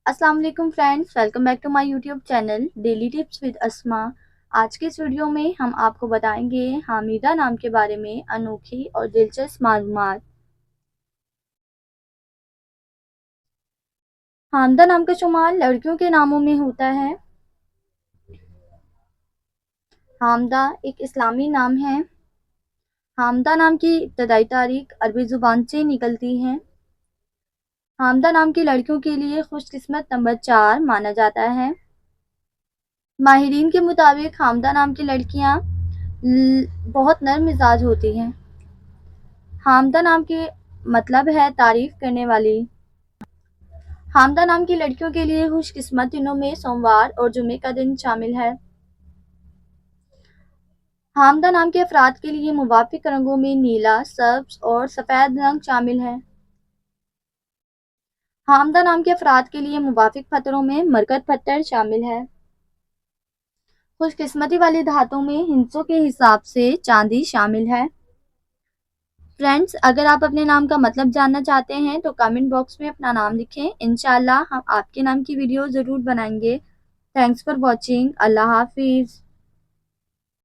अस्सलाम वालेकुम friends, welcome back to my YouTube channel daily tips with Asma. आज के इस वीडियो में हम आपको बताएंगे हामिदा नाम के बारे में अनोखी और दिलचस्प मालूमात। हामिदा नाम का शुमार लड़कियों के नामों में होता है। हामिदा एक इस्लामी नाम है। हामिदा नाम की इब्तदाई तारीख अरबी ज़ुबान से निकलती है। हामिदा नाम की लड़कियों के लिए खुशकिस्मत नंबर 4 माना जाता है। माहिरीन के मुताबिक हामिदा नाम की लड़कियां बहुत नर्म मिजाज होती हैं। हामिदा नाम के मतलब है तारीफ करने वाली। हामिदा नाम की लड़कियों के लिए खुशकिस्मत दिनों में सोमवार और जुमे का दिन शामिल है। हामिदा नाम के अफराद के लिए मुवाफिक रंगों में नीला, सब्ज और सफ़ेद रंग शामिल है। हामिदा नाम के अफराद के लिए मुवाफिक पत्थरों में मरकत पत्थर शामिल है। खुशकिस्मती वाली धातों में हिंसों के हिसाब से चांदी शामिल है। फ्रेंड्स, अगर आप अपने नाम का मतलब जानना चाहते हैं तो कमेंट बॉक्स में अपना नाम लिखें। इंशाल्लाह हम आपके नाम की वीडियो ज़रूर बनाएंगे। Thanks for watching. अल्लाह हाफिज़।